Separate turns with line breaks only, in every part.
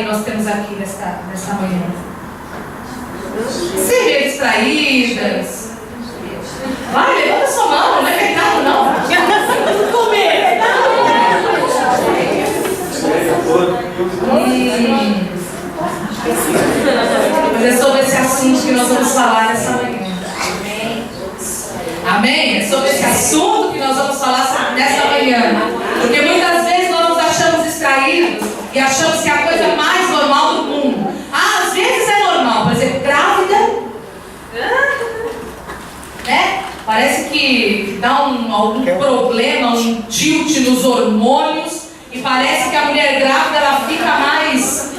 distrair nós temos aqui nesta manhã? Se vê distraídas. Vai, levanta sua mão, não é pecado não. Comer. Mas é sobre esse assunto que nós vamos falar nessa manhã. Amém? É sobre esse assunto que nós vamos falar nessa manhã. Porque muitas vezes nós nos achamos distraídos e achamos que é a coisa mais normal do mundo. Às vezes é normal, por exemplo, grávida, né? Parece que dá algum problema, um tilt nos hormônios, e parece que a mulher grávida ela fica mais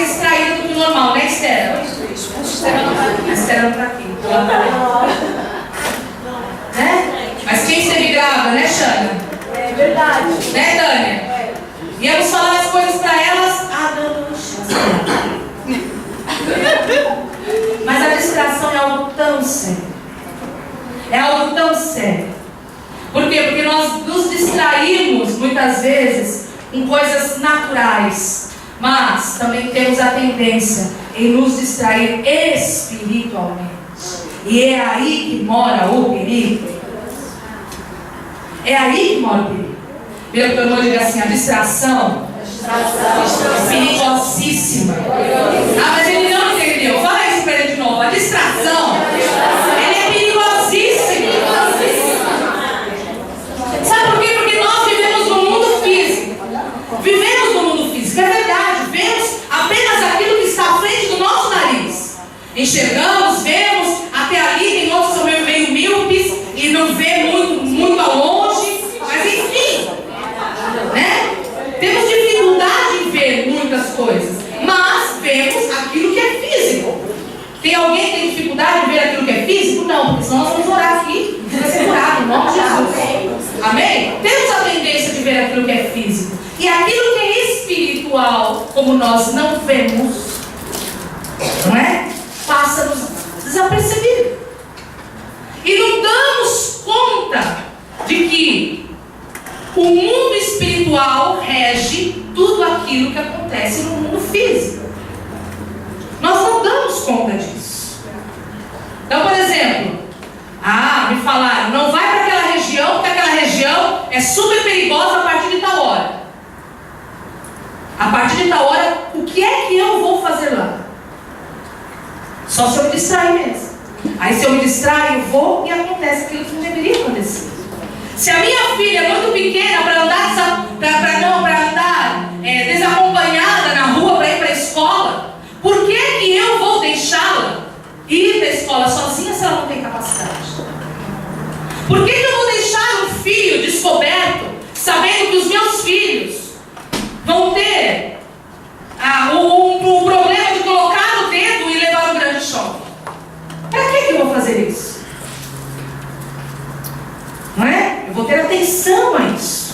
distraída do que o normal, né, Esther? Esther não tá aqui. Né? Mas quem esteve grávida, né, Xana?
É verdade.
Né, Tânia? Íamos falar as coisas para elas. Mas a distração é algo tão sério. É algo tão sério. Por quê? Porque nós nos distraímos muitas vezes em coisas naturais, mas também temos a tendência em nos distrair espiritualmente. E é aí que mora o perigo. É aí que mora o perigo. Vira para o irmão e diga assim: a distração é perigosíssima. Ah, mas ele não entendeu. Fala isso para ele de novo. A distração ela é perigosíssima. Sabe por quê? Porque nós vivemos no mundo físico. Vivemos no mundo físico, é verdade. Vemos apenas aquilo que está à frente do nosso nariz. Enxergamos, vemos, até ali tem outros que são meio míopes e não vê muito ao longe. Mas enfim, né? Temos dificuldade em ver muitas coisas, mas vemos aquilo que é físico. Tem alguém que tem dificuldade em ver aquilo que é físico? Não, porque senão nós vamos orar aqui e vai ser curado, em nome de Jesus. Amém? Temos a tendência de ver aquilo que é físico. E aquilo que é espiritual, como nós não vemos, não é? Passa-nos desapercebido. E não damos conta de que o mundo espiritual rege tudo aquilo que acontece no mundo físico. Nós não damos conta disso. Então, por exemplo, me falaram, não vai para aquela região, porque aquela região é super perigosa a partir de tal hora. A partir de tal hora, o que é que eu vou fazer lá? Só se eu me distrair mesmo. Aí se eu me distraio, eu vou e acontece aquilo que não deveria acontecer. Se a minha filha é muito pequena para andar desacompanhada na rua para ir para a escola, por que eu vou deixá-la ir para a escola sozinha se ela não tem capacidade? Por que eu vou deixar um filho descoberto, sabendo que os meus filhos vão ter um problema de colocar o dedo e levar um grande choque? Para que eu vou fazer isso? Não é? Eu vou ter atenção a isso.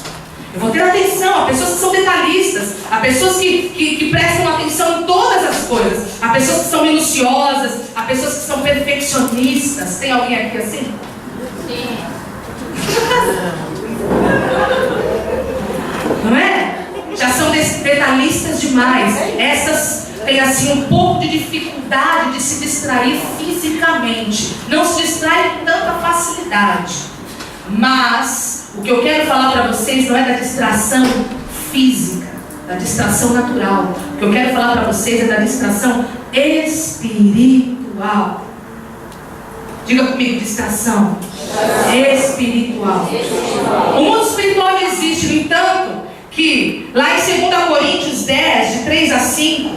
Eu vou ter atenção a pessoas que são detalhistas, a pessoas que prestam atenção em todas as coisas, a pessoas que são minuciosas, a pessoas que são perfeccionistas. Tem alguém aqui assim? Sim. Não é? Já são detalhistas demais. Essas têm assim um pouco de dificuldade de se distrair fisicamente. Não se distraem com tanta facilidade. Mas o que eu quero falar para vocês não é da distração física, da distração natural. O que eu quero falar para vocês é da distração espiritual. Diga comigo, distração espiritual. O mundo espiritual existe, no entanto, que lá em 2 Coríntios 10, de 3 a 5,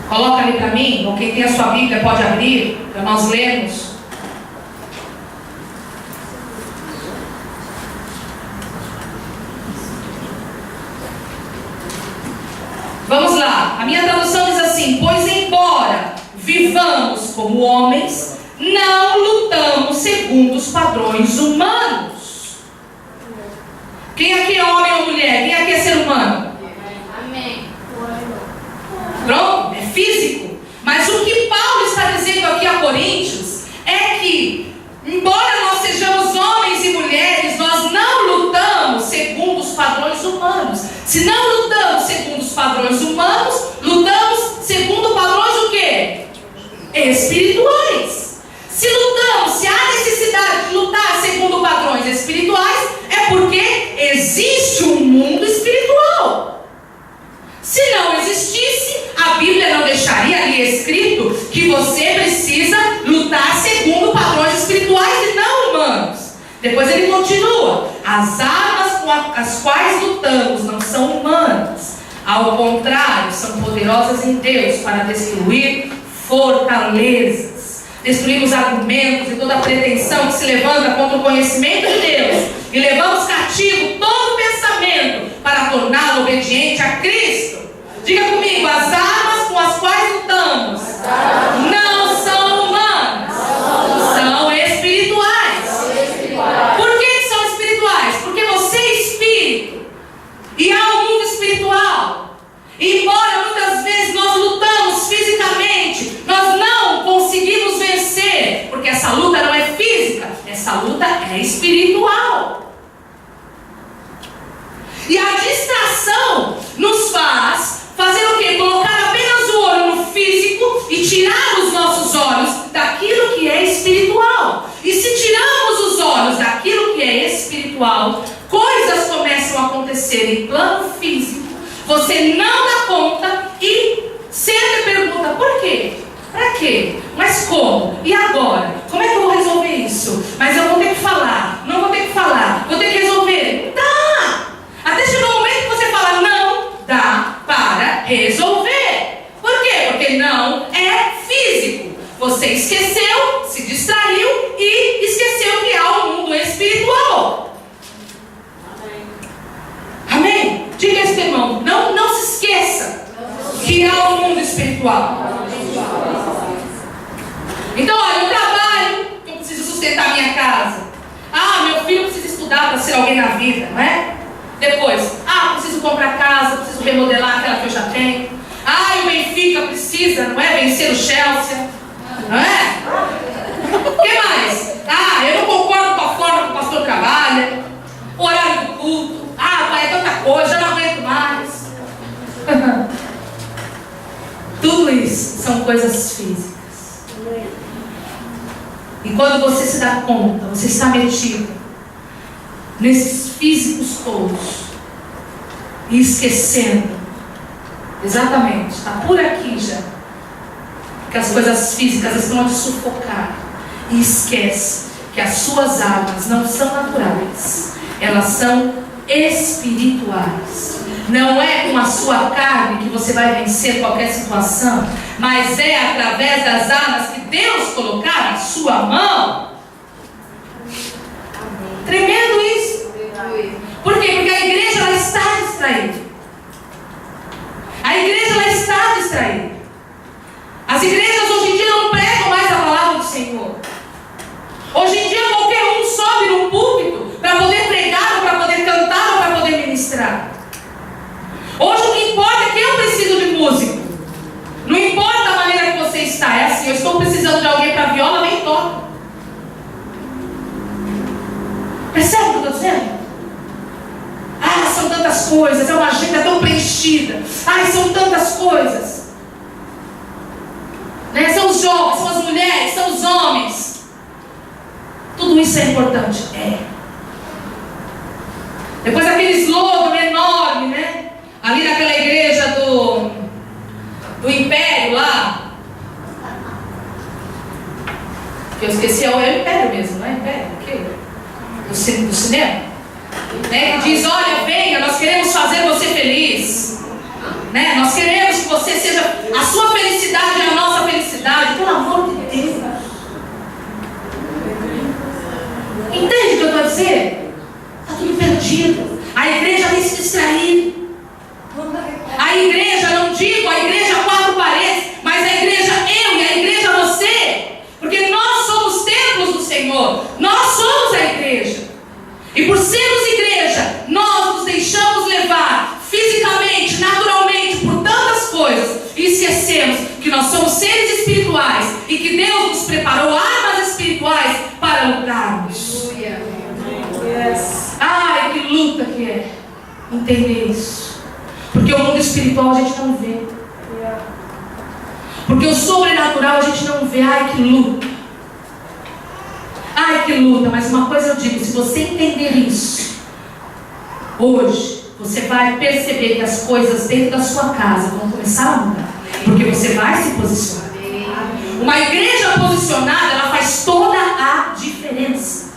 coloca ali para mim, ou quem tem a sua Bíblia pode abrir, para nós lermos. Vamos lá, a minha tradução diz assim: pois embora vivamos como homens, não lutamos segundo os padrões humanos. Quem aqui é homem ou mulher? Quem aqui é ser humano?
Amém.
Pronto? É físico. Mas o que Paulo está dizendo aqui a Coríntios é que, embora nós sejamos homens e mulheres, nós não lutamos segundo os padrões humanos. Se não lutamos Se não existisse, a Bíblia não deixaria ali escrito que você precisa lutar segundo padrões espirituais e não humanos. Depois ele continua: as armas com as quais lutamos não são humanas, ao contrário, são poderosas em Deus para destruir fortalezas. Destruímos argumentos e toda pretensão que se levanta contra o conhecimento de Deus, e levamos cativo todo pensamento para torná-lo obediente a Cristo. Diga comigo: as armas com as quais lutamos não são humanas, são espirituais. Por que são espirituais? Porque você é espírito e há um mundo espiritual. E embora muitas vezes nós lutamos fisicamente, nós não conseguimos vencer, porque essa luta não é física, essa luta é espiritual. E a distração nos faz fazer o quê? Colocar apenas o olho no físico e tirar os nossos olhos daquilo que é espiritual. E se tiramos os olhos daquilo que é espiritual, coisas começam a acontecer em plano físico, você não dá conta e sempre pergunta: por quê? Pra quê? Mas como? E agora? Como é que eu vou resolver isso? Mas eu vou ter que falar, não vou ter que falar, vou ter que resolver. Dá! Até chegar um momento que você fala: não dá para resolver. Por quê? Porque não é físico. Você esqueceu, se distraiu e esqueceu que há um mundo espiritual. Amém? Diga isso, irmão. Não se esqueça que há um mundo espiritual. Então, olha, eu trabalho, eu preciso sustentar minha casa. Meu filho precisa estudar para ser alguém na vida, não é? Depois, preciso comprar casa, preciso remodelar aquela que eu já tenho. O Benfica precisa, não é? Vencer o Chelsea, não é? O que mais? Eu não concordo com a forma que o pastor trabalha, o horário do culto. Pai, é tanta coisa, já não aguento mais. Tudo isso são coisas físicas. E quando você se dá conta, você está metido nesses físicos todos e esquecendo, exatamente, está por aqui já, que as coisas físicas estão a te sufocar, e esquece que as suas armas não são naturais, elas são espirituais. Não é com a sua carne que você vai vencer qualquer situação, mas é através das armas que Deus colocar na sua mão. Tremendo isso. Por quê? Porque a igreja ela está distraída. A igreja ela está distraída. As igrejas hoje em dia não pregam mais a palavra do Senhor. Hoje em dia qualquer um sobe no púlpito para poder pregar, ou para poder cantar, ou para poder ministrar. Hoje o que importa é que eu preciso de músico. Não importa a maneira que você está. É assim: eu estou precisando de alguém para viola, vem e toca. Percebe o que eu estou dizendo? São tantas coisas, é uma agenda tão preenchida. São tantas coisas. São os jovens, são as mulheres, são os homens. Tudo isso é importante. Depois aquele slogan enorme, né? Ali naquela igreja do Império lá. Que eu esqueci, é o Império mesmo, não é Império? O quê? Do cinema? Que diz: olha, venha, nós queremos fazer você feliz. Nós queremos que você seja, a sua felicidade é a nossa felicidade. Pelo amor de Deus. Entende o que eu estou a dizer? Está tudo perdido. A igreja tem se distraído. A igreja, não digo a igreja quatro paredes, mas a igreja eu e a igreja você. Porque nós somos templos do Senhor. Nós somos a igreja. E por sermos igreja, nós nos deixamos levar fisicamente, naturalmente, por tantas coisas. E esquecemos que nós somos seres espirituais e que Deus nos preparou armas espirituais para lutarmos. Que luta que é entender isso. Porque o mundo espiritual a gente não vê. Porque o sobrenatural a gente não vê. Que luta. Que luta. Mas uma coisa eu digo: se você entender isso hoje, você vai perceber que as coisas dentro da sua casa vão começar a mudar. Porque você vai se posicionar. Uma igreja posicionada, ela faz toda a diferença.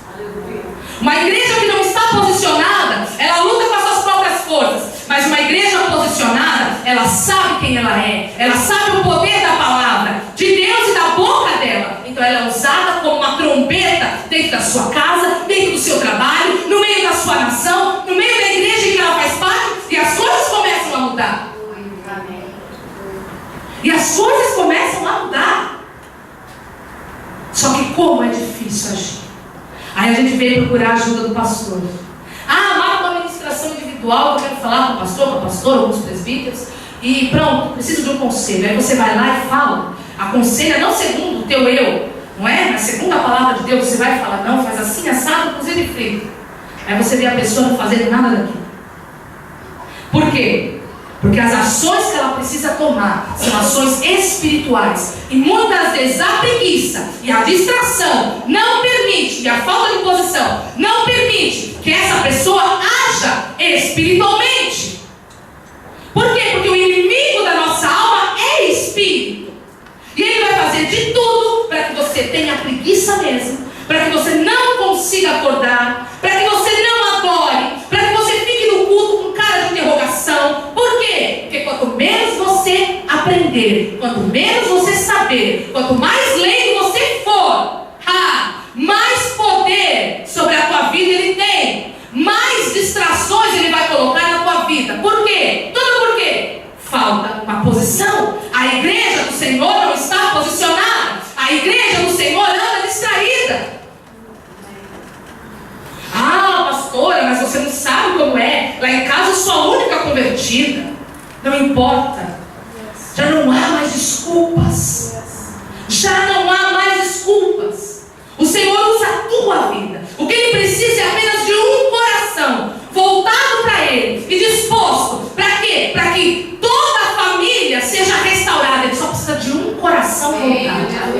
Uma igreja que não está posicionada, ela luta com as suas próprias forças. Mas uma igreja posicionada, ela sabe quem ela é. Ela sabe o poder da palavra de Deus e da boca dela. Então ela é usada como uma trombeta dentro da sua casa, dentro do seu trabalho, no meio da sua nação, no meio da igreja em que ela faz parte. E as coisas começam a mudar. E as coisas começam a mudar. Só que como é difícil agir. Aí a gente veio procurar a ajuda do pastor. Marca uma ministração individual, eu quero falar com o pastor, com a pastora, alguns presbíteros. E pronto, preciso de um conselho. Aí você vai lá e fala. Aconselha não segundo o teu eu, não é? Mas segundo a palavra de Deus, você vai falar, não, faz assim, assado, cozido e frito. Aí você vê a pessoa não fazendo nada daquilo. Por quê? Porque as ações que ela precisa tomar são ações espirituais. E muitas vezes a preguiça e a distração não permite, e a falta de posição não permite que essa pessoa haja espiritualmente. Por quê? Porque o inimigo da nossa alma é espírito. E ele vai fazer de tudo para que você tenha preguiça mesmo, para que você não consiga acordar, para que você não adore, para que você fique no culto com cara de interrogação. Por quê? Porque quanto menos você aprender, quanto menos você saber, quanto mais leigo você for, mais poder sobre a tua vida ele tem, mais distrações ele vai colocar na tua vida. Por quê? Tudo por quê? Falta uma posição. A igreja do Senhor não está posicionada. A igreja do Senhor anda distraída. Pastora, mas você não sabe como é. Lá em casa eu sou a única convertida. Não importa. Já não há mais desculpas. Já não há mais desculpas. O Senhor usa a tua vida. O que Ele precisa é apenas de um coração voltado para Ele e disposto. Para quê? Para que toda a família seja restaurada. Ele só precisa de um coração voltado.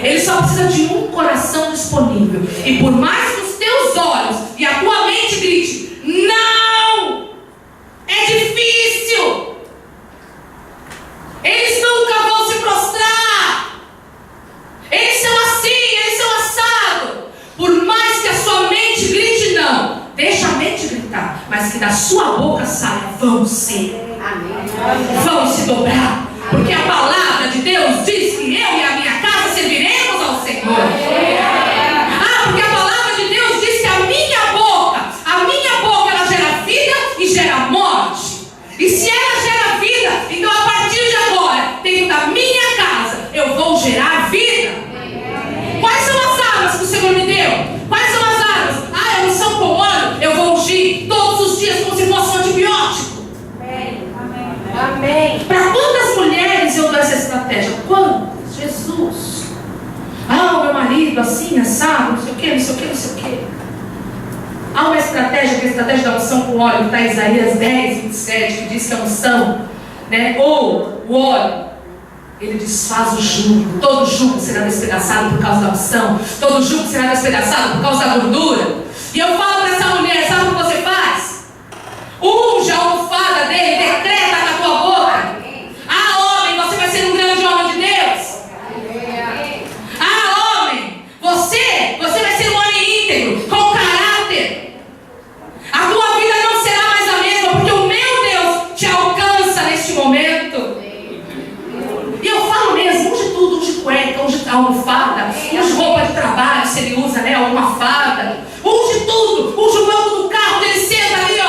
Ele só precisa de um coração disponível. E por mais que os teus olhos e a tua mente grite, não! É difícil! Eles nunca vão se prostrar! Eles são assim, eles são assado! Por mais que a sua mente grite não, deixa a mente gritar, mas que da sua boca saia, vão ser. Vão se dobrar. Porque a palavra de Deus diz que eu e a minha casa serviremos ao Senhor. Porque a palavra de Deus diz que a minha boca, ela gera vida e gera morte. E se ela gera vida, então a partir de agora, dentro da minha casa, eu vou gerar vida. Quais são as armas que o Senhor me deu? Quais são as armas? A unção com óleo, eu vou ungir todos os dias como se fosse um antibiótico. Amém. Para quantas mulheres eu dou essa estratégia? Quantas? Jesus. O meu marido assim, assado, não sei o que, não sei o que, não sei o que. Há uma estratégia, que é a estratégia da unção com óleo, que está em Isaías 10, 27, que diz que a unção, ou o óleo, ele desfaz o jugo. Todo jugo será despedaçado por causa da unção. Todo jugo será despedaçado por causa da gordura. E eu falo para essa mulher, sabe o que você faz? Unge a almofada dele, decreta na tua boca. Homem, você vai ser um grande homem de Deus. Homem, você vai ser um homem íntegro, com caráter. A tua vida não será mais a mesma, porque o meu Deus te alcança neste momento. E eu falo mesmo, unge tudo, unge cueca, unge almofada, unge roupa de trabalho, se ele usa, alguma fada. Unge tudo, unge o banco do carro, ele senta ali,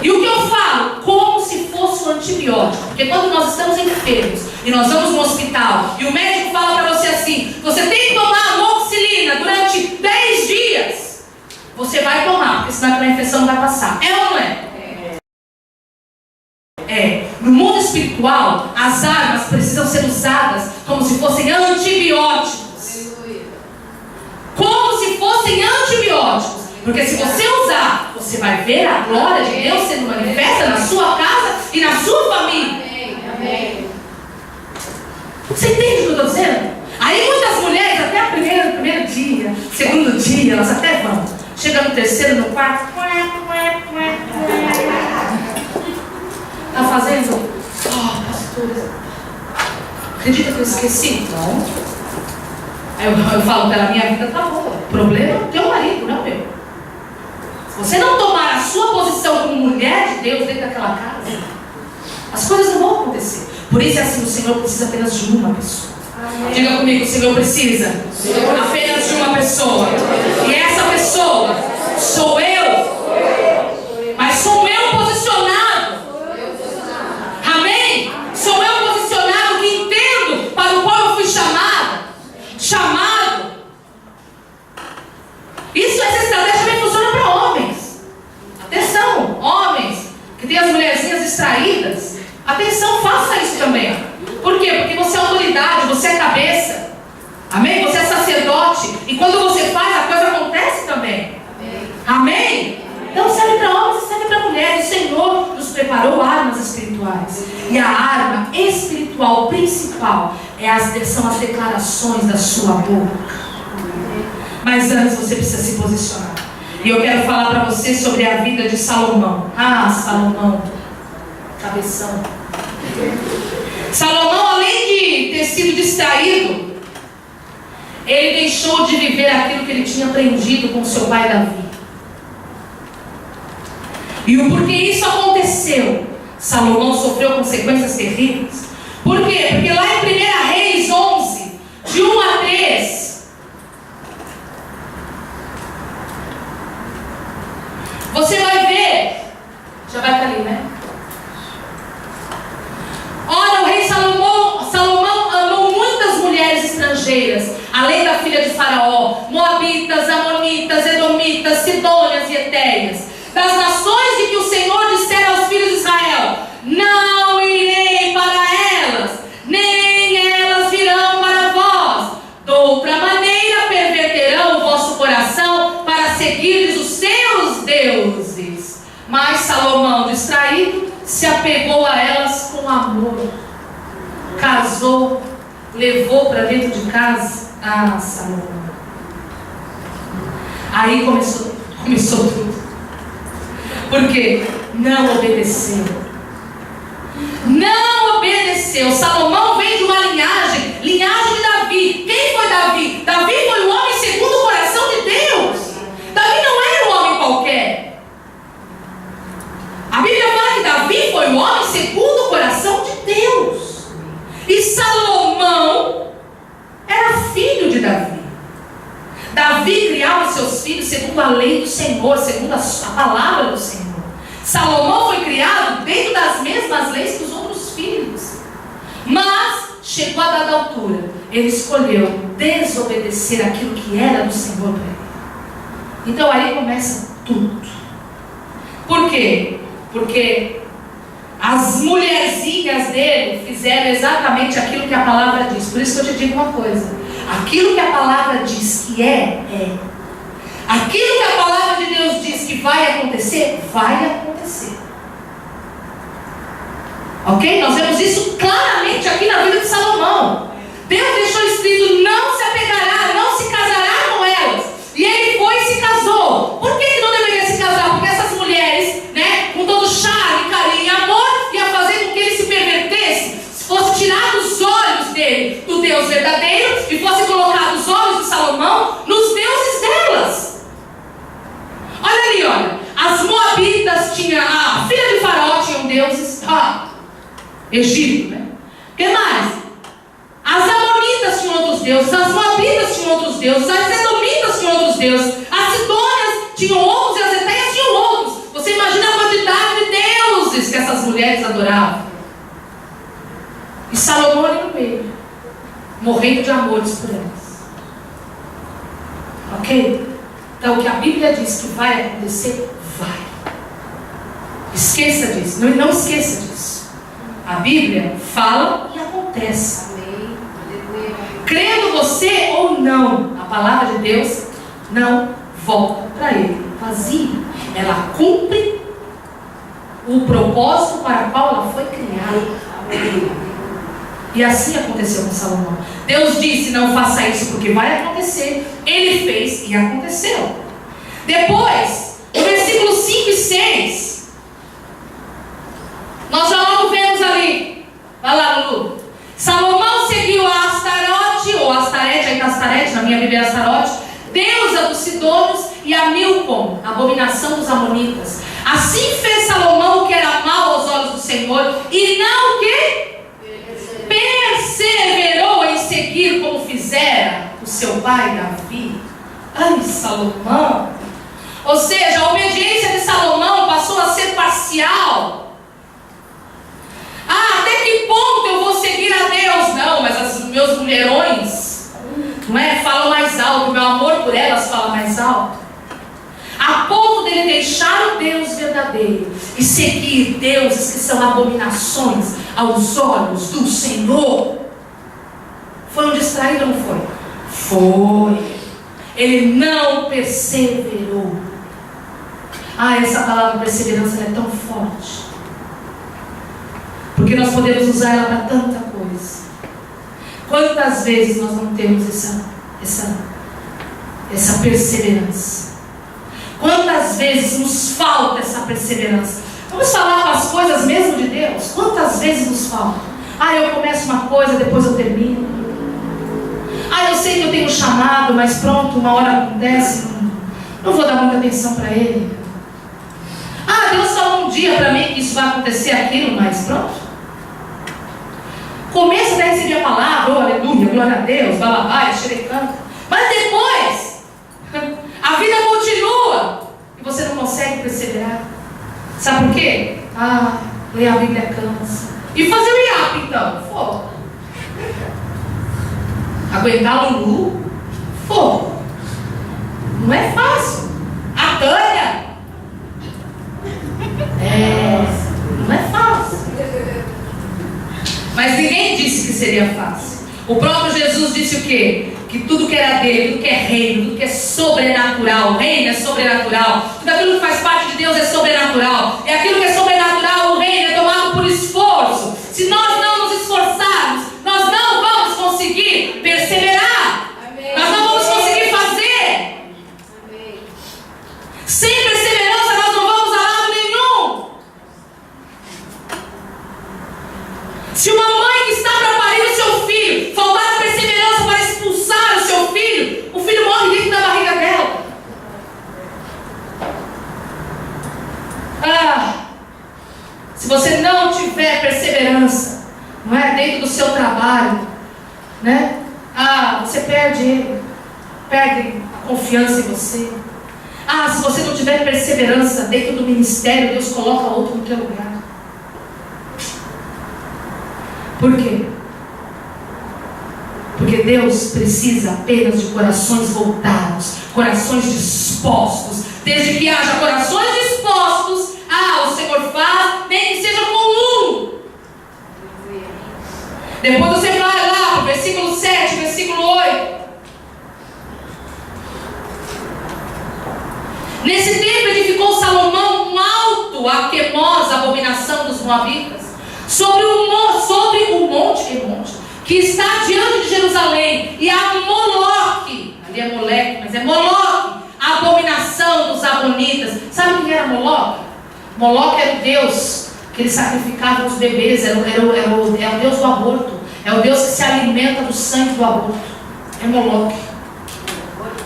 E o que eu falo? Como se fosse um antibiótico. Porque quando nós estamos enfermos e nós vamos no hospital e o médico fala para você assim, você tem que tomar amoxicilina durante 10 dias. Você vai tomar, porque senão a infecção não vai passar. É ou não é? No mundo espiritual, as armas precisam ser usadas como se fossem antibióticos. Como se fossem antibióticos. Porque se você usar, você vai ver a glória de Deus sendo manifesta na sua casa e na sua família. Você entende o que eu estou dizendo? Aí muitas mulheres, até o primeiro dia, segundo dia, elas até vão. Chega no terceiro, fazendo? Pastor, acredita que eu esqueci? Não. Aí eu falo para ela, minha vida tá boa. O problema é o teu marido, não é o meu. Se você não tomar a sua posição como mulher de Deus dentro daquela casa, as coisas não vão acontecer. Por isso é assim, o Senhor precisa apenas de uma pessoa. Amém. Diga comigo, o Senhor precisa apenas de uma pessoa. E essa pessoa sou eu. Mas sou eu posicionado. Amém? Sou eu posicionado que entendo para o qual eu fui chamado. Isso, essa estratégia também funciona para homens. Atenção, homens que têm as mulherzinhas distraídas. Atenção, faça isso também. Por quê? Porque você é autoridade, você é cabeça. Amém? Você é sacerdote. E quando você faz, a coisa acontece também. Amém? Então serve para homens e serve para mulheres. O Senhor nos preparou armas espirituais. E a arma espiritual principal são as declarações da sua boca. Mas antes você precisa se posicionar. E eu quero falar para você sobre a vida de Salomão. Salomão, cabeção. Salomão, além de ter sido distraído, ele deixou de viver aquilo que ele tinha aprendido com seu pai Davi. E o porquê isso aconteceu? Salomão sofreu consequências terríveis. Por quê? Porque lá em 1 Reis 11, de 1 a 3, você vai ver, já vai estar ali, né? Ora, o rei Salomão amou muitas mulheres estrangeiras, além da filha de Faraó, moabitas, amonitas, edomitas, sidônias e etéias, das nações de que o Senhor dissera aos filhos de Israel: não irei para elas, nem elas virão para vós. De outra maneira perverterão o vosso coração para seguir os seus deuses. Mas Salomão, distraído, se apegou a elas com amor, casou, levou para dentro de casa. Salomão. Aí começou tudo. Porque não obedeceu. Não obedeceu. Salomão vem de uma linhagem de Davi. Quem foi Davi? Davi foi um homem segundo o coração de Deus. Davi não era um homem qualquer. A Bíblia fala que Davi foi um homem segundo o coração de Deus. E Salomão era filho de Davi. Davi criava seus filhos segundo a lei do Senhor, segundo a palavra do Senhor. Salomão foi criado dentro das mesmas leis que os outros filhos. Mas chegou a dada altura, ele escolheu desobedecer aquilo que era do Senhor para ele. Então aí começa tudo. Por quê? Porque as mulherzinhas dele fizeram exatamente aquilo que a palavra diz. Por isso que eu te digo uma coisa: aquilo que a palavra diz que é. Aquilo que a palavra de Deus diz que vai acontecer, vai acontecer. Ok? Nós vemos isso claramente aqui na vida de Salomão. Deus deixou escrito: não se apegará, não se casará com elas. E ele foi e se casou. Por que não deveria se casar? Porque essas mulheres, com todo charme, carinho e amor, ia fazer com que ele se pervertesse, fosse tirado os olhos dele do Deus verdadeiro e fosse colocado os olhos de Salomão nos deuses delas. Olha ali, olha. As moabitas tinham, a filha de Faraó tinham deuses, Egito, né? O que mais? As amonitas tinham outros deuses, as moabitas tinham outros deuses, as edomitas tinham outros deuses, as sidônias tinham outros e as etéias tinham outros. Você imagina a quantidade de deuses que essas mulheres adoravam. E Salomão ali no meio, morrendo de amores por elas. Ok? Então o que a Bíblia diz que vai acontecer, vai. Esqueça disso, não esqueça disso. A Bíblia fala e acontece. Crendo você ou não, a palavra de Deus não volta para ele vazia. Ela cumpre o propósito para o qual ela foi criada. E assim aconteceu com Salomão. Deus disse: não faça isso porque vai acontecer. Ele fez e aconteceu. Depois, no versículo 5 e 6, nós já logo minha Bíblia Astarote, deusa dos sidônios, e a Milcom, abominação dos amonitas. Assim fez Salomão o que era mal aos olhos do Senhor, e não que perseverou em seguir como fizera o seu pai Davi. Ai, Salomão! Ou seja, a obediência de Salomão passou a ser parcial. Até que ponto eu vou seguir a Deus? Não, mas os meus mulherões, não é? Falam mais alto, meu amor por elas fala mais alto. A ponto dele deixar o Deus verdadeiro e seguir deuses que são abominações aos olhos do Senhor. Foi um distraído ou não foi? Foi. Ele não perseverou. Essa palavra perseverança é tão forte, porque nós podemos usar ela para tanta coisa. Quantas vezes nós não temos essa perseverança? Quantas vezes nos falta essa perseverança? Vamos falar com as coisas mesmo de Deus. Quantas vezes nos falta? Eu começo uma coisa, depois eu termino. Eu sei que eu tenho um chamado, mas pronto, uma hora acontece, não vou dar muita atenção para ele. Deus falou um dia para mim que isso vai acontecer aquilo, mas pronto. Começa a receber a palavra, aleluia, glória a Deus, balabai, xerecanta. Mas depois, a vida continua e você não consegue perseverar. Sabe por quê? Ler a Bíblia cansa. E fazer o IAP então? Fogo. Aguentar o Lulu? Fogo. Não é fácil. A Tânia? Não é fácil. Mas ninguém disse que seria fácil. O próprio Jesus disse o quê? Que tudo que era dele, tudo que é reino, tudo que é sobrenatural, o reino é sobrenatural, tudo aquilo que faz parte de Deus é sobrenatural, e aquilo que é sobrenatural, o reino é tomado por esforço. Se nós não nos esforçarmos, nós não vamos conseguir perseverar. Amém. Nós não vamos conseguir fazer. Amém. Sem perseverança nós não vamos a lado nenhum. Se uma mãe que está para parir o seu filho faltar perseverança para expulsar o seu filho, o filho morre dentro da barriga dela. Se você não tiver perseverança, não é, dentro do seu trabalho, né? Você perde ele, perde a confiança em você. Se você não tiver perseverança dentro do ministério, Deus coloca outro no teu lugar. Por quê? Porque Deus precisa apenas de corações voltados, corações dispostos. Desde que haja corações dispostos, o Senhor faz, nem que seja comum. Depois você vai lá para o versículo 7, versículo 8. Nesse tempo edificou Salomão um alto a queimosa abominação dos moabitas, sobre o monte que está diante de Jerusalém, e a Moloque, ali é Moleque, mas é Moloque, a abominação dos amonitas. Sabe quem era Moloque? Moloque era o deus que eles sacrificavam os bebês, é o deus do aborto, é o deus que se alimenta do sangue do aborto, é Moloque.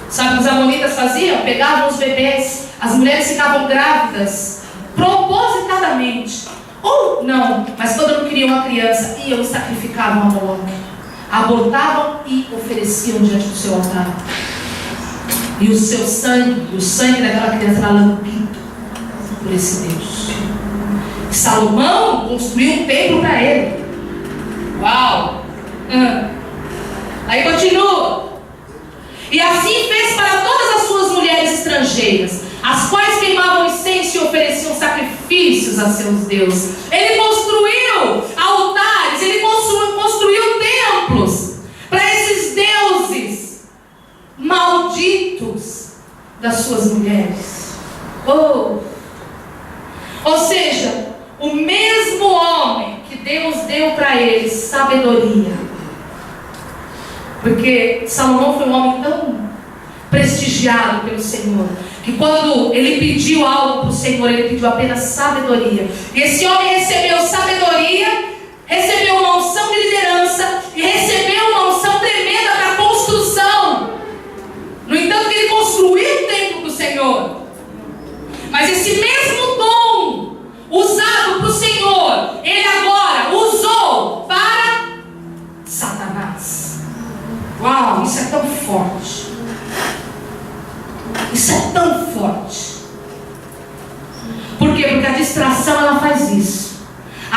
Sabe o que os amonitas faziam? Pegavam os bebês, as mulheres ficavam grávidas, propositadamente, ou não, mas quando não queriam uma criança, iam e sacrificavam a Moloque, abortavam e ofereciam diante do seu altar. E o seu sangue, o sangue daquela criança era lambido por esse Deus. E Salomão construiu um templo para ele. Uau! Aí continua. E assim fez para todas as suas mulheres estrangeiras, as quais queimavam incenso e ofereciam sacrifícios a seus deuses. Ele construiu altares, ele construiu templos para esses deuses malditos das suas mulheres. Ou seja, o mesmo homem que Deus deu para ele sabedoria, porque Salomão foi um homem tão prestigiado pelo Senhor, que quando ele pediu algo para o Senhor, ele pediu apenas sabedoria. E esse homem recebeu sabedoria, recebeu uma unção de liderança e recebeu uma unção tremenda para a construção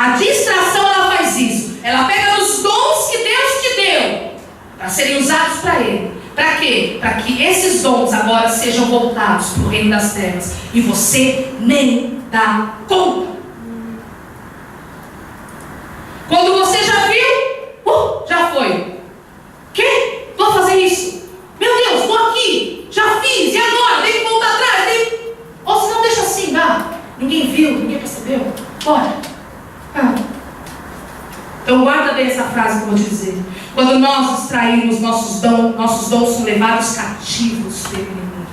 A distração, ela faz isso. Ela pega os dons que Deus te deu para serem usados para Ele. Para quê? Para que esses dons agora sejam voltados para o reino das trevas. E você nem dá conta. Quando você já viu, já foi. Quê? Vou fazer isso. Meu Deus, estou aqui. Já fiz. E agora? Tem que voltar atrás. Ou se não, deixa assim, vá. Ninguém viu, ninguém percebeu. Bora. Então guarda bem essa frase que eu vou te dizer. Quando nós distraímos, nossos dons são levados cativos pelo inimigo.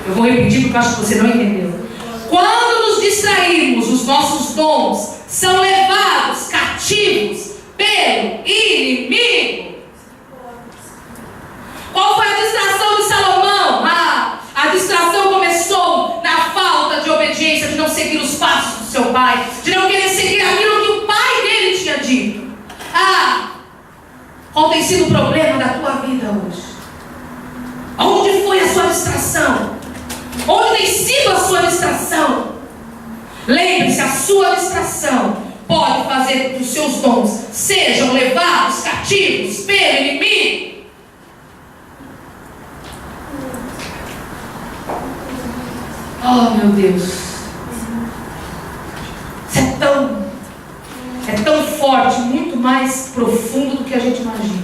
Eu vou repetir porque eu acho que você não entendeu. Quando nos distrairmos, os nossos dons são levados cativos pelo inimigo. Qual foi a distração de Salomão? A distração começou na falta de obediência, de não seguir os passos do seu pai, de não querer seguir aquilo que o pai dele tinha dito. Qual tem sido o problema da tua vida hoje? Onde foi a sua distração? Onde tem sido a sua distração? Lembre-se, a sua distração pode fazer com que os seus dons sejam levados cativos pelo inimigo. Oh, meu Deus. Isso é tão forte, muito mais profundo do que a gente imagina.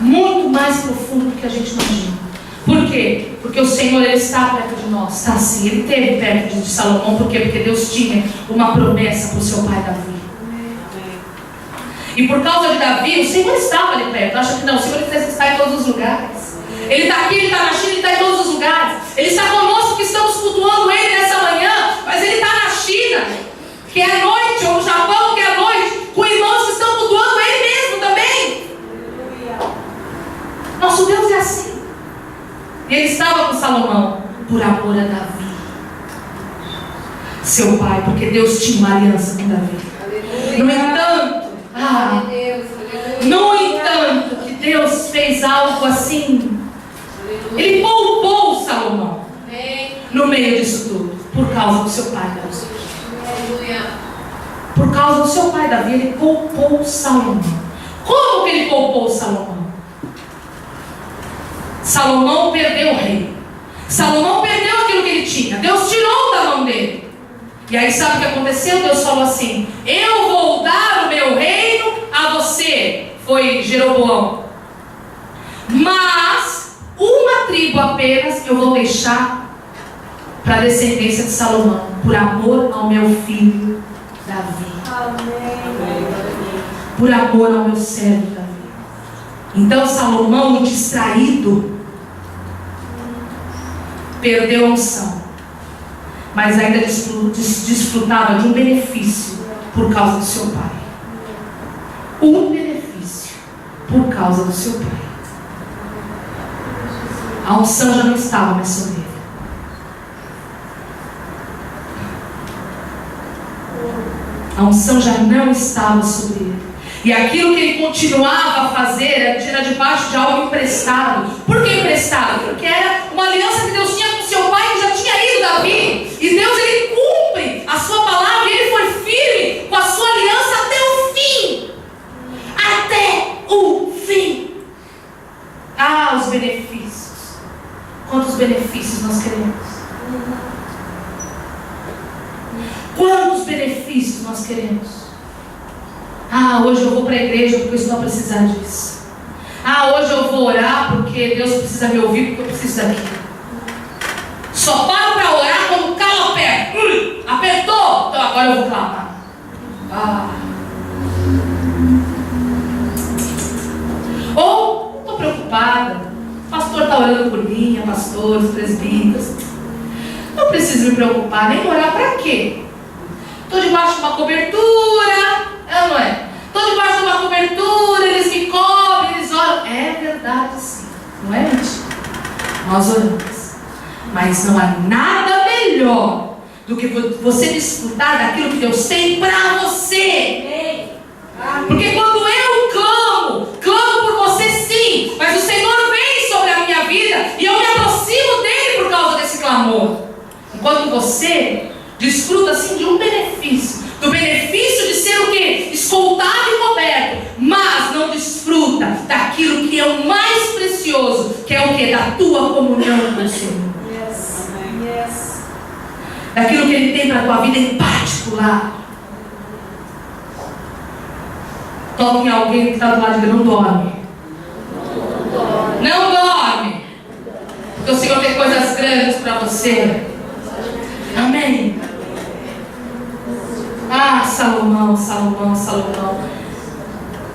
Muito mais profundo do que a gente imagina. Por quê? Porque o Senhor, Ele está perto de nós. Está assim. Ele esteve perto de Salomão. Por quê? Porque Deus tinha uma promessa para o seu pai Davi. E por causa de Davi, o Senhor estava ali perto. Acha que não? O Senhor está em todos os lugares. Ele está aqui, Ele está na China, Ele está em todos os lugares. Ele está conosco que estamos cultuando Ele nessa manhã. Mas Ele está na China, que é a noite, ou no Japão, que é a noite, com irmãos que estão cultuando Ele mesmo também. Nosso Deus é assim. E Ele estava com Salomão por amor a Davi, seu pai, porque Deus tinha uma aliança com Davi. No entanto, que Deus fez algo assim. Ele poupou Salomão no meio disso tudo, por causa do seu pai Davi. Por causa do seu pai Davi, ele poupou Salomão. Como que ele poupou Salomão? Salomão perdeu o reino. Salomão perdeu aquilo que ele tinha. Deus tirou da mão dele. E aí sabe o que aconteceu? Deus falou assim: eu vou dar o meu reino a você. Foi Jeroboão. Mas uma tribo apenas eu vou deixar para a descendência de Salomão, por amor ao meu filho Davi. Amém. Por amor ao meu servo Davi. Então Salomão, distraído, perdeu a unção, mas ainda desfrutava de um benefício por causa do seu pai. Um benefício por causa do seu pai. A unção já não estava mais sobre ele. A unção já não estava sobre ele. E aquilo que ele continuava a fazer era tirar debaixo de algo emprestado. Por que emprestado? Porque era uma aliança que Deus tinha com seu pai, que já tinha ido Davi. E Deus, ele cumpre a sua palavra, e ele foi firme com a sua aliança até o fim. Até o fim. Os benefícios. Quantos benefícios nós queremos? Quantos benefícios nós queremos? Hoje eu vou para a igreja porque eu estou a precisar disso. Hoje eu vou orar porque Deus precisa me ouvir, porque eu preciso daquilo. Só paro para orar quando o calo aperta. Apertou? Então agora eu vou clamar. Ou estou preocupada. O pastor está orando por mim, pastores, presbíteros. Não preciso me preocupar, nem orar para quê? Estou debaixo de uma cobertura. Não é? Estou debaixo de uma cobertura, eles me cobrem, eles oram. É verdade, sim. Não é mentira? Nós oramos. Mas não há nada melhor do que você desfrutar daquilo que Deus tem para você. Porque quando eu clamo por você sim, mas o Senhor vem sobre a minha vida e eu me aproximo dele por causa desse clamor. Enquanto você Desfruta sim de um benefício. Do benefício de ser o quê? Escoltado e coberto. Mas não desfruta daquilo que é o mais precioso, que é o quê? Da tua comunhão com o Senhor. Daquilo que Ele tem para a tua vida em particular. Toque em alguém que está do lado de Deus. Não dorme. Não dorme. Porque o Senhor tem coisas grandes para você. Amém. Ah, Salomão.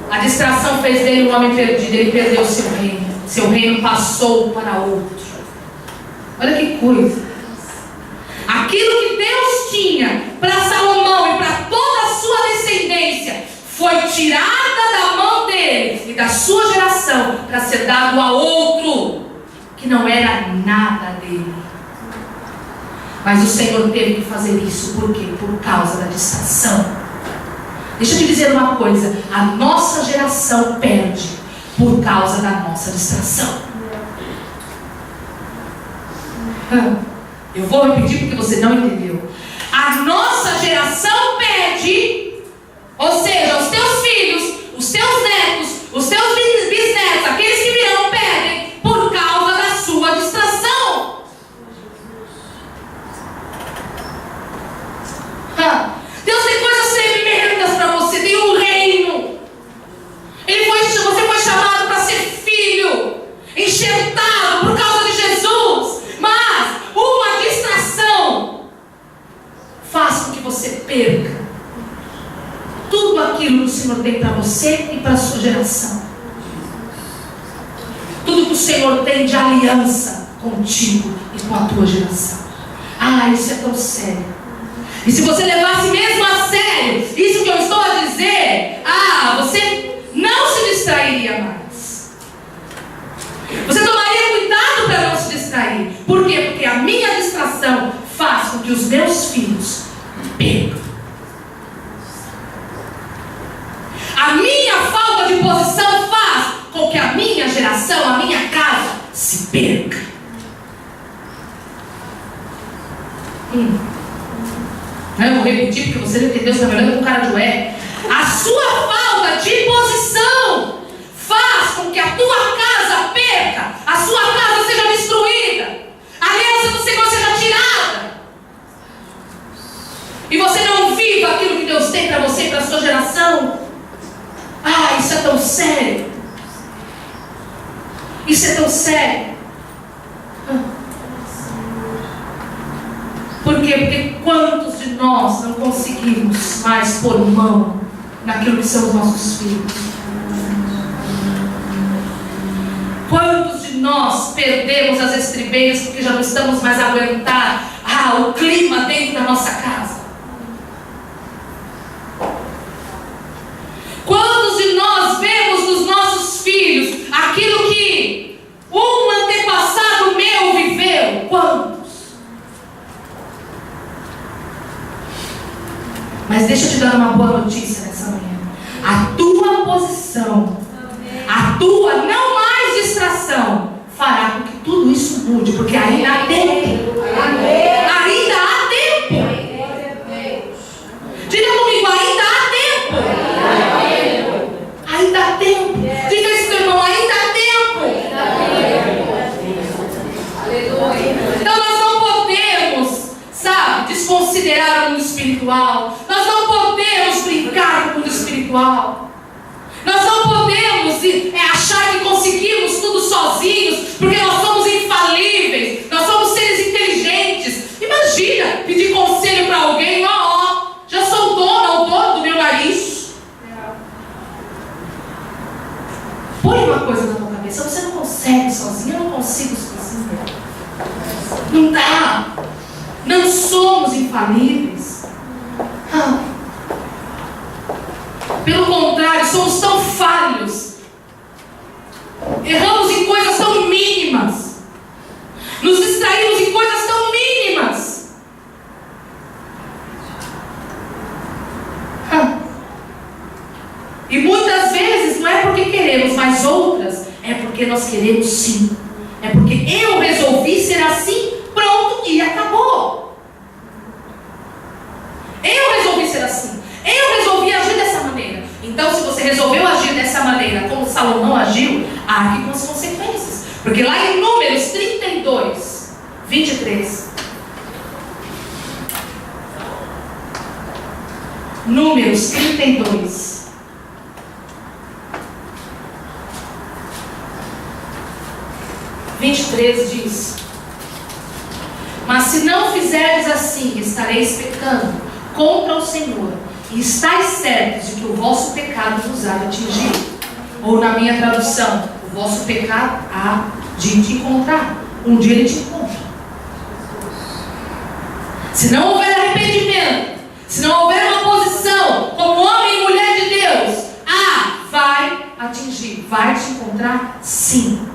A distração fez dele um homem perdido. Ele perdeu o seu reino. Seu reino passou para outro. Olha que coisa. Aquilo que Deus tinha para Salomão e para toda a sua descendência foi tirada da mão dele e da sua geração para ser dado a outro que não era nada dele. Mas o Senhor teve que fazer isso. Por quê? Por causa da distração. Deixa eu te dizer uma coisa. A nossa geração perde por causa da nossa distração. Eu vou repetir porque você não entendeu. A nossa geração perde, ou seja, os teus filhos, os teus netos, os teus bisnetos, aqueles que virão, perdem por causa da sua distração. Deus tem coisas tremendas para você. Tem um reino. Você foi chamado para ser filho, enxertado por causa de Jesus. Mas uma distração faz com que você perca tudo aquilo que o Senhor tem para você e para a sua geração. Tudo que o Senhor tem de aliança contigo e com a tua geração. Isso é tão sério. E se você levasse mesmo a sério isso que eu estou a dizer, você não se distrairia mais. Você tomaria cuidado para não se distrair. Por quê? Porque a minha distração faz com que os meus filhos percam. A minha falta de posição faz com que a minha geração, a minha casa, se perca. Eu vou repetir porque você não entendeu, você está olhando com cara de ué. A sua falta de posição faz com que a tua casa perca, a sua casa seja destruída, a aliança do Senhor seja tirada, e você não viva aquilo que Deus tem para você e para a sua geração. Isso é tão sério. Isso é tão sério. Por quê? Porque quantos de nós não conseguimos mais pôr mão naquilo que são os nossos filhos? Quantos de nós perdemos as estribeiras porque já não estamos mais a aguentar o clima dentro da nossa casa? Quantos de nós vemos nos nossos filhos aquilo que um antepassado meu viveu? Quantos? Mas deixa eu te dar uma boa notícia nessa manhã. A tua posição, a tua não mais distração, fará com que tudo isso mude, porque ainda há tempo. Ainda há tempo. Diga comigo, ainda há tempo. Ainda há tempo. Diga isso, meu irmão, ainda há tempo. Então nós não podemos, desconsiderar o mundo espiritual. Nós não podemos brincar com o mundo espiritual. Nós não podemos achar que conseguimos tudo sozinhos, porque nós somos infalíveis, nós somos seres inteligentes. Imagina pedir conselho para alguém, já sou o dono do meu nariz. Põe uma coisa na tua cabeça, você não consegue sozinho, eu não consigo sozinho. Não dá. Não somos infalíveis. Pelo contrário, somos tão falhos. Erramos em coisas tão mínimas. Nos distraímos em coisas tão mínimas. E muitas vezes não é porque queremos, mas outras é porque nós queremos sim. É porque eu resolvi ser assim, pronto, e acabou. ser assim. Eu resolvi agir dessa maneira. Então, se você resolveu agir dessa maneira, como Salomão agiu, arque com as consequências. Porque lá em Números 32, 23. Números 32. 23 diz: mas se não fizerdes assim, estareis pecando contra o Senhor, e estáis certos de que o vosso pecado vos há de atingir. Ou na minha tradução, o vosso pecado há de te encontrar. Um dia ele te encontra. Se não houver arrependimento, se não houver uma posição como homem e mulher de Deus, vai atingir, vai te encontrar sim.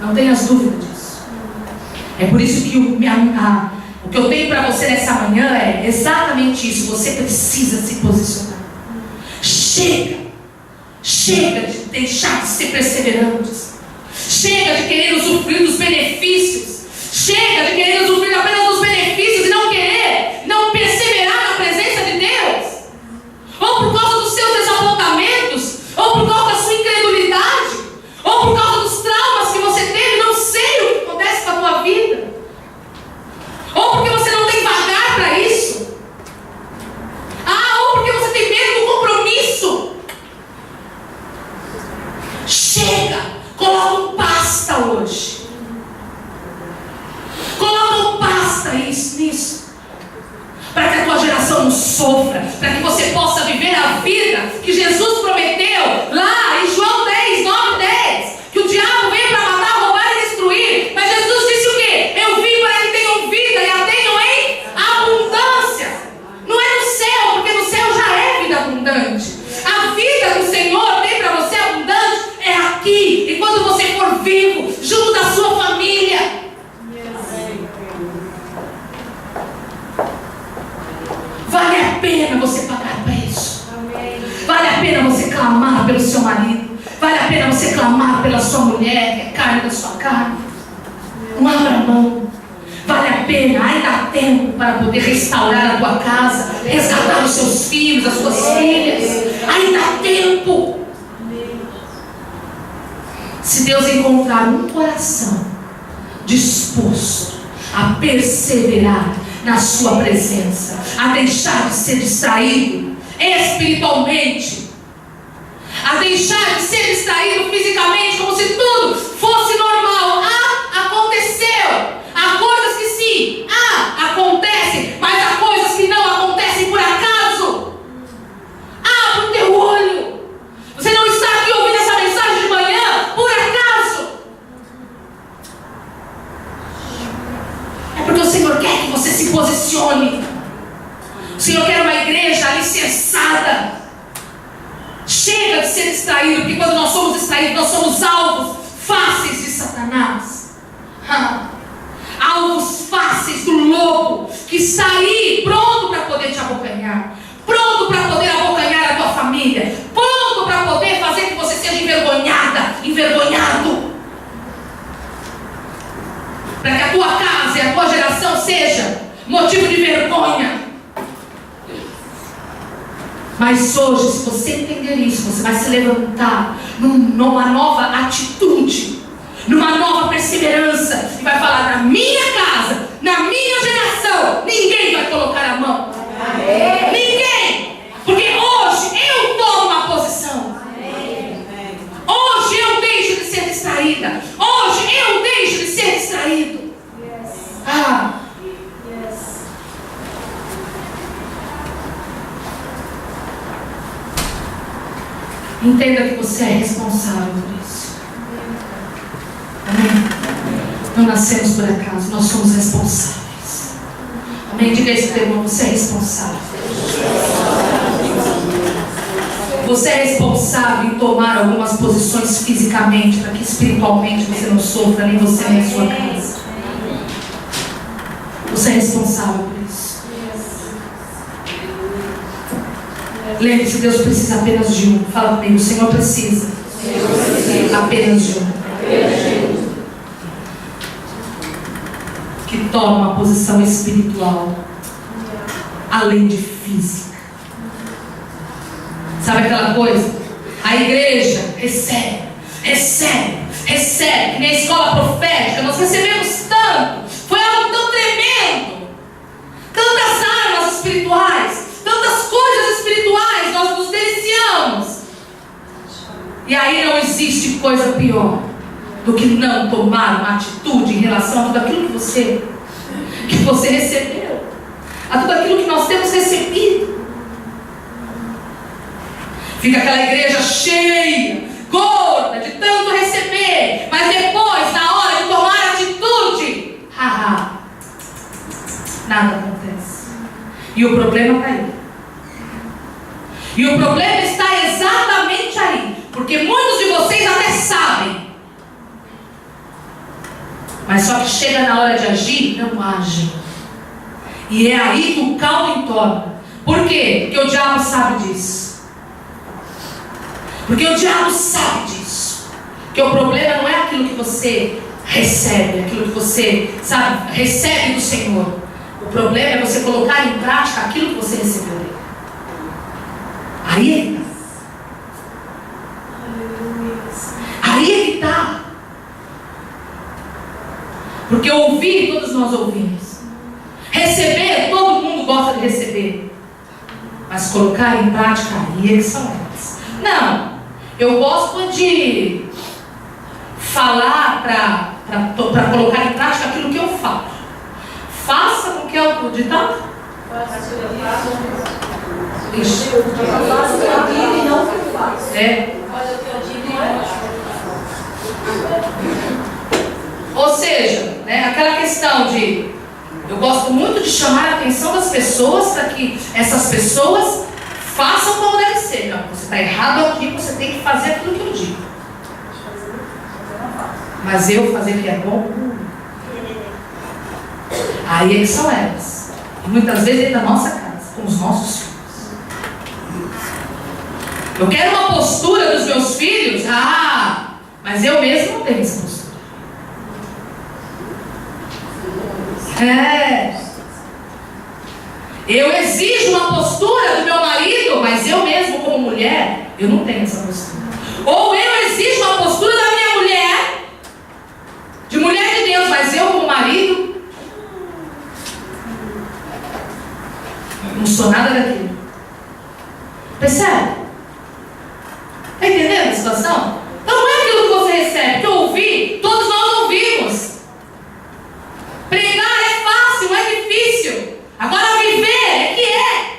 Não tenhas dúvida disso. É por isso que o que eu tenho para você nessa manhã é exatamente isso. Você precisa se posicionar. Chega de deixar de ser perseverantes. Chega de querer usufruir dos benefícios. Chega de querer usufruir apenas dos benefícios e não perseverar na presença de Deus. Ou por causa dos seus desapontamentos, ou por causa da sua incredulidade, ou por causa dos traumas que você teve, não sei o que acontece com a tua vida. Ou porque você não tem vagar para isso. Ou porque você tem medo do compromisso. Chega, coloca um basta hoje. Coloca um basta nisso. Para que a tua geração não sofra. Para que você possa viver a vida que Jesus prometeu lá em João 10, 9, 10. Que o diabo veio para matar, roubar e destruir. Mas Jesus disse o quê? Eu vim para que tenham vida e a tenham em abundância. Não é no céu, porque no céu já é vida abundante. A vida que o Senhor tem para você abundante é aqui. E quando você for vivo, junto da sua família. Vale a pena você pagar preço. Vale a pena você clamar pelo seu marido. Vale a pena você clamar pela sua mulher, que é carne da sua carne. Não abra mão. Vale a pena, ainda há tempo para poder restaurar a tua casa, resgatar os seus filhos, as suas filhas. Ainda há tempo. Se Deus encontrar um coração disposto a perseverar na sua presença, a deixar de ser distraído espiritualmente, a deixar de ser distraído fisicamente, como se tudo fosse normal. Aconteceu. Há coisas que sim, acontecem, mas há coisas que não acontecem por acaso. Por teu olho. Você não está aqui ouvindo essa mensagem de manhã por acaso. É porque o Senhor quer que você se posicione. O Senhor quer uma igreja alicerçada. Chega de ser distraído, porque quando nós somos distraídos, nós somos alvos fáceis de Satanás. Alvos fáceis do lobo, que está aí pronto para poder te abocanhar, pronto para poder abocanhar a tua família, pronto para poder fazer que você seja envergonhado, para que a tua casa e a tua geração seja motivo de vergonha. Mas hoje, se você entender isso, você vai se levantar numa nova atitude, numa nova perseverança, e vai falar: na minha casa, na minha geração, ninguém vai colocar a mão. Amém. Ninguém. Porque hoje eu tomo uma posição. Amém. Hoje eu deixo de ser distraída. Hoje eu deixo de ser distraído. Yes. Entenda que você é responsável por isso. Amém? Não nascemos por acaso, nós somos responsáveis. Amém? Diga isso para o irmão: você é responsável. Você é responsável em tomar algumas posições fisicamente, para que espiritualmente você não sofra, nem você nem a sua casa. Você é responsável por isso. Lembre-se, Deus precisa apenas de um. Fala comigo: o Senhor precisa apenas de um. Que toma uma posição espiritual, além de física. Sabe aquela coisa? A igreja recebe, que nem a escola profética, nós recebemos tanto, foi algo tão tremendo, tantas armas espirituais, tantas coisas espirituais, nós nos deliciamos. E aí não existe coisa pior do que não tomar uma atitude em relação a tudo aquilo que você recebeu, a tudo aquilo que nós temos recebido. Fica aquela igreja cheia, gorda, de tanto receber, mas depois, na hora de tomar atitude, nada acontece. E o problema está aí. E o problema está exatamente aí, porque muitos de vocês até sabem, mas só que chega na hora de agir, não agem. E é aí que o caldo entorna. Por quê? Porque o diabo sabe disso. Porque o diabo sabe disso. Que o problema não é aquilo que você recebe, aquilo que você, recebe do Senhor. O problema é você colocar em prática aquilo que você recebeu dele. Aí é que está. Aí é que está. Porque ouvir, todos nós ouvimos. Receber, todo mundo gosta de receber. Mas colocar em prática, aí é que são elas. Não. Eu gosto de falar para colocar em prática aquilo que eu falo. Faça com que eu ditado? Isso. Ou seja, aquela questão de eu gosto muito de chamar a atenção das pessoas para que essas pessoas façam como deve ser. Não, você está errado aqui, você tem que fazer aquilo que eu digo. Mas eu fazer o que é bom, aí é que são elas. E muitas vezes dentro da nossa casa, com os nossos filhos. Eu quero uma postura dos meus filhos, mas eu mesmo não tenho essa postura. Eu exijo uma postura do meu marido, mas eu mesmo como mulher, eu não tenho essa postura. Ou eu exijo uma postura da minha mulher, de mulher de Deus, mas eu como marido, não sou nada daquilo. Percebe? Está entendendo a situação? Então não é aquilo que você recebe, que ouvir, todos nós ouvimos. Pregar é fácil, não é difícil. Agora viver é que é.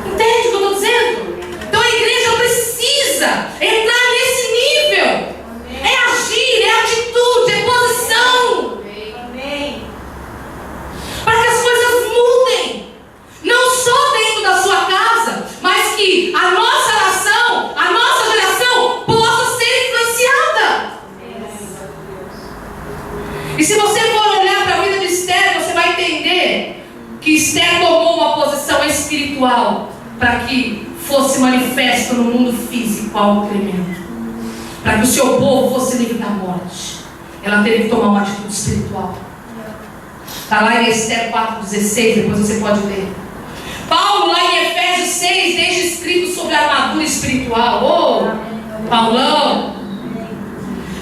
Entende o que eu estou dizendo? Então a igreja precisa entrar nesse nível. É agir, é atitude, é posição. Para que as coisas mudem. Não só dentro da sua casa, mas que a nossa nação, a nossa geração possa ser influenciada. E se você for olhar para a vida de Esther, você vai entender que Esther tomou uma posição espiritual para que fosse manifesto no mundo físico algo tremendo. Para que o seu povo fosse livre da morte. Ela teve que tomar uma atitude espiritual. Está lá em Esther 4,16, depois você pode ler. Paulo, lá em Efésios 6, deixa escrito sobre a armadura espiritual. Paulão,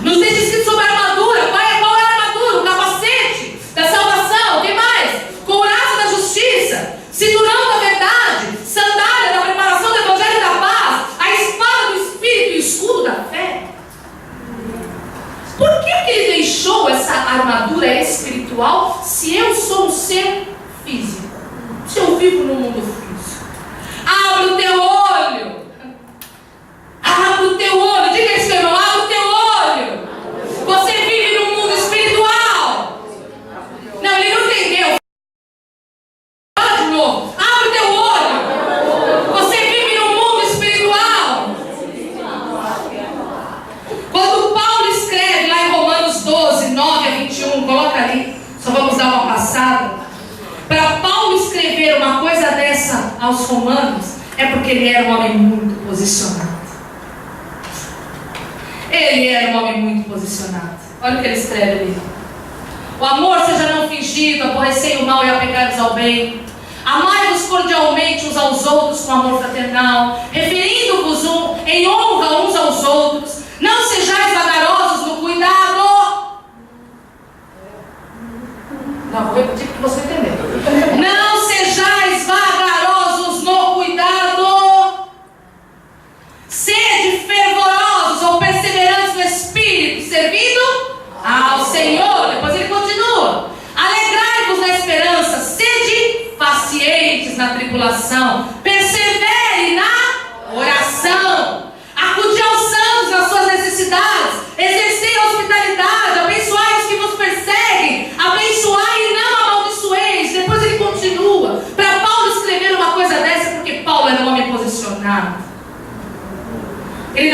nos deixa escrito sobre a armadura. Qual é a armadura? O capacete da salvação. O que mais? Couraça da justiça, cinturão da verdade, sandália da preparação do evangelho da paz, a espada do espírito e o escudo da fé. Por que ele deixou essa armadura espiritual se eu sou um ser físico? Se eu vivo no mundo físico. Abre o teu olho. Abre o teu olho. Diga isso, meu irmão. Abre o teu olho. Você vive no mundo espiritual. Não, ele não entendeu. Fala de novo. Abre o teu olho. Você vive no mundo espiritual. Quando Paulo escreve lá em Romanos 12, 9 a 21, coloca ali. Só vamos dar uma passada. Para Paulo escrever uma coisa dessa aos romanos, é porque ele era um homem muito posicionado. Ele era um homem muito posicionado. Olha o que ele escreve ali. O amor seja não fingido, aborrecei o mal e apegai-vos ao bem. Amai-vos cordialmente uns aos outros com amor fraternal, referindo-vos em honra uns aos outros. Não sejais vagarosos no cuidado. Não, vou repetir porque você entendeu. Não sejais vagarosos no cuidado. Sede fervorosos ou perseverantes no Espírito, servindo ao Senhor. Depois ele continua. Alegrai-vos na esperança, sede pacientes na tribulação, persevere na oração, acudi aos santos nas suas necessidades, exercei a hospitalidade, abençoai os que vos perseguem, abençoai e não amaldiçoeis. Depois ele continua. Para Paulo escrever uma coisa dessa, porque Paulo era um homem posicionado. Ele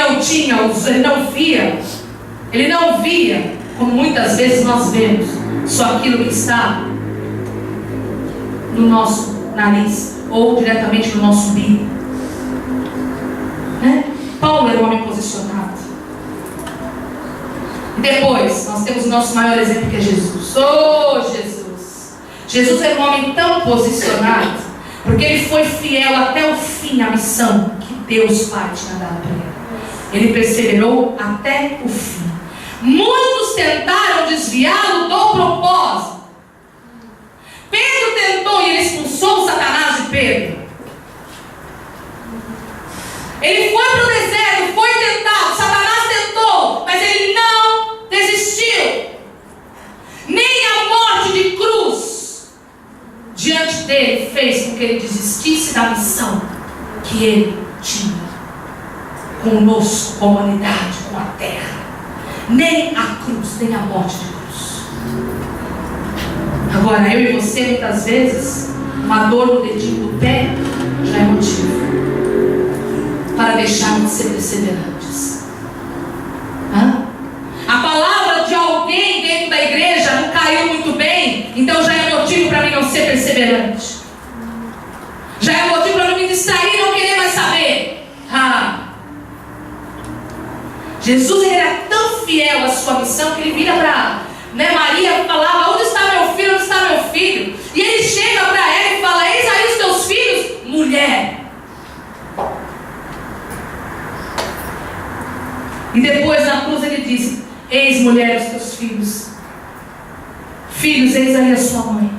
não via, como muitas vezes nós vemos, só aquilo que está no nosso nariz ou diretamente no nosso umbigo, né? Paulo era um homem posicionado. E depois nós temos o nosso maior exemplo, que é Jesus. Jesus! Jesus era um homem tão posicionado, porque ele foi fiel até o fim à missão que Deus Pai tinha dado para ele. Ele perseverou até o fim. Muitos tentaram desviá-lo do propósito. Pedro tentou e ele expulsou Satanás de Pedro. Ele foi para o deserto, foi tentado, Satanás tentou, mas ele não desistiu. Nem a morte de cruz diante dele fez com que ele desistisse da missão que ele tinha conosco, com a humanidade, com a terra. Nem a cruz, nem a morte de cruz. Agora, eu e você, muitas vezes, uma dor no dedinho do pé já é motivo para deixarmos de ser perseverantes. A palavra de alguém dentro da igreja não caiu muito bem, então já é motivo para mim não ser perseverante. Já é motivo para mim me distrair e não querer mais saber. Jesus, ele era tão fiel à sua missão que ele vira para Maria e falava: onde está meu filho? Onde está meu filho? E ele chega para ela e fala: eis aí os teus filhos, mulher. E depois na cruz ele diz: eis, mulher, os teus filhos. Filhos, eis aí a sua mãe.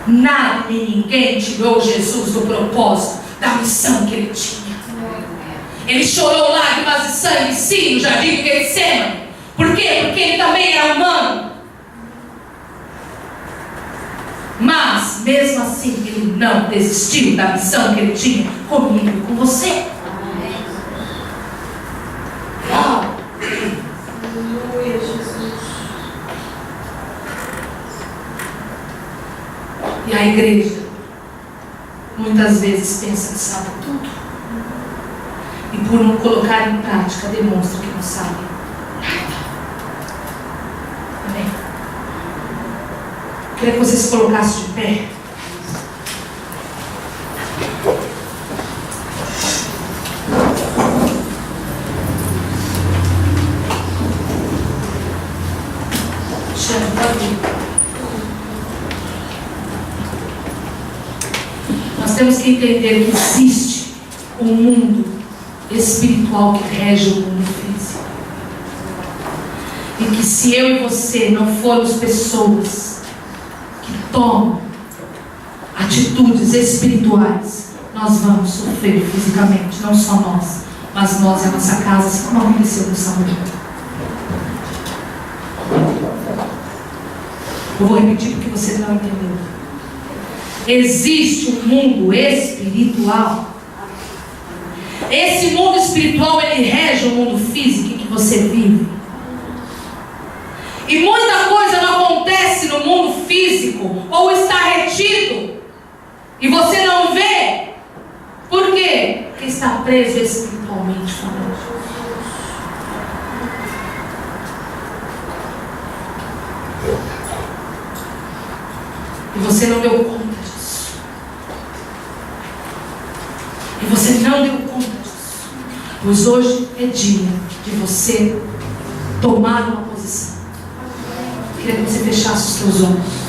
Nada nem ninguém tirou Jesus do propósito, da missão que ele tinha. Ele chorou lágrimas de sangue, sim, no jardim do Getsemane. Por quê? Porque ele também era humano. Mas, mesmo assim, ele não desistiu da missão que ele tinha comigo e com você.
Aleluia, Jesus.
E a igreja muitas vezes pensa que sabe tudo, e por não colocar em prática demonstra que não sabe nada. Amém? Queria que vocês se colocassem de pé. Nós temos que entender que existe um mundo espiritual que rege o mundo físico. E que se eu e você não formos pessoas que tomam atitudes espirituais, nós vamos sofrer fisicamente. Não só nós, mas nós e a nossa casa, assim como aconteceu com Samuel. Eu vou repetir porque você não entendeu. Existe um mundo espiritual. Esse mundo espiritual, ele rege o mundo físico que você vive. E muita coisa não acontece no mundo físico, ou está retido, e você não vê. Por quê? Porque está preso espiritualmente falando. E você não deu conta disso. E você não deu conta disso. Pois hoje é dia de você tomar uma posição. Queria que você fechasse os teus olhos.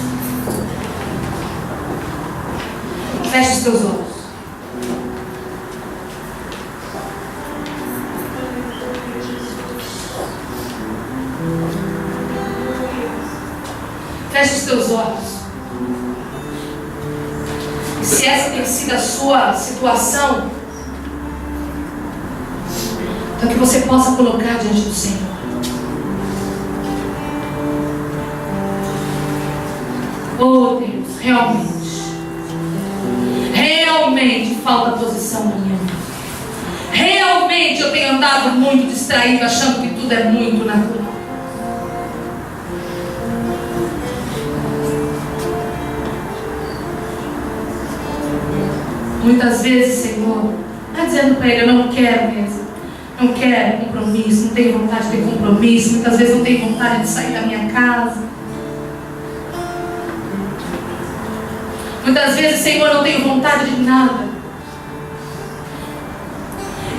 Feche os teus olhos. Feche os teus olhos. E se essa tem sido a sua situação, então que você possa colocar diante do Senhor. Oh Deus, realmente falta posição minha. Realmente eu tenho andado muito distraído, achando que tudo é muito natural. Muitas vezes, Senhor, está dizendo para Ele: eu não quero mesmo, não quero compromisso, não tenho vontade de ter compromisso. Muitas vezes não tenho vontade de sair da minha casa. Muitas vezes, Senhor, não tenho vontade de nada.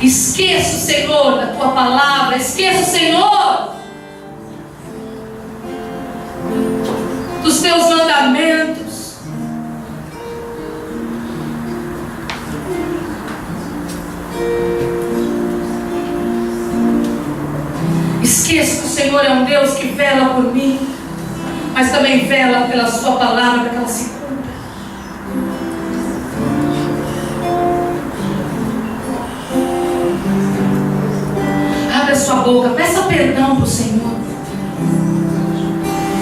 Esqueço, Senhor, da Tua palavra. Esqueço, Senhor, dos Teus mandamentos. Esqueço que o Senhor é um Deus que vela por mim, mas também vela pela Sua palavra, para que ela se cumpra. Abre a sua boca, peça perdão para o Senhor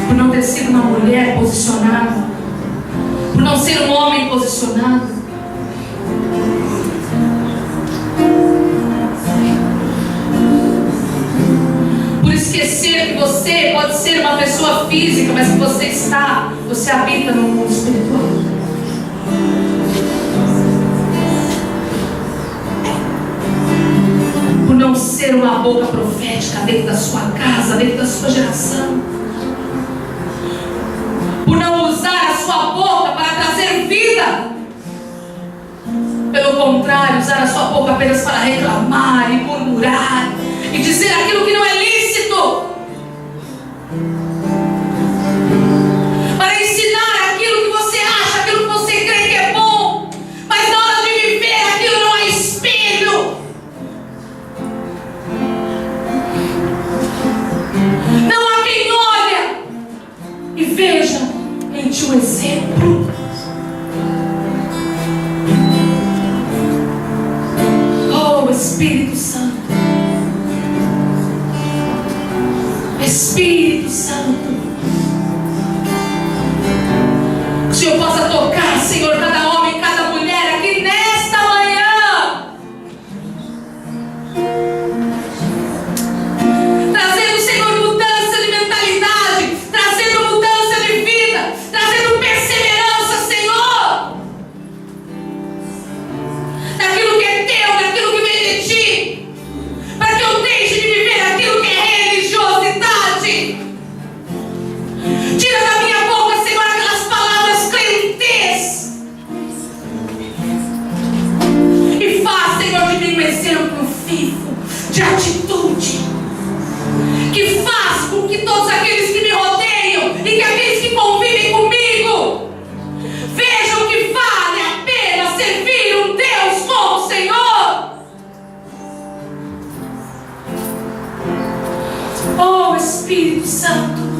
por não ter sido uma mulher posicionada, por não ser um homem posicionado. Esquecer que você pode ser uma pessoa física, mas que você habita no mundo espiritual. Por não ser uma boca profética dentro da sua casa, dentro da sua geração. Por não usar a sua boca para trazer vida. Pelo contrário, usar a sua boca apenas para reclamar e murmurar e dizer aquilo que não é lícito. Para ensinar aquilo que você acha, aquilo que você crê que é bom, mas na hora de viver aquilo não é espelho. Não há quem olha e veja em ti um exemplo. Oh, Espírito Santo. Espírito Santo, que o Senhor possa tocar, Senhor, cada homem, cada mulher aqui nesta manhã, trazendo, Senhor, mudança de mentalidade, trazendo mudança de vida, trazendo perseverança, Senhor, daquilo que é teu, daquilo que vem de ti, para que eu deixe de viver aquilo que é religiosidade. Tira da minha boca, Senhor, aquelas palavras crentes. E faz, Senhor, de mim um exemplo vivo de atitude. Que faz com que todos aqueles que me rodeiam e que aqueles que convivem comigo vejam que vale a pena servir um Deus como o Senhor. Oh, Espírito Santo.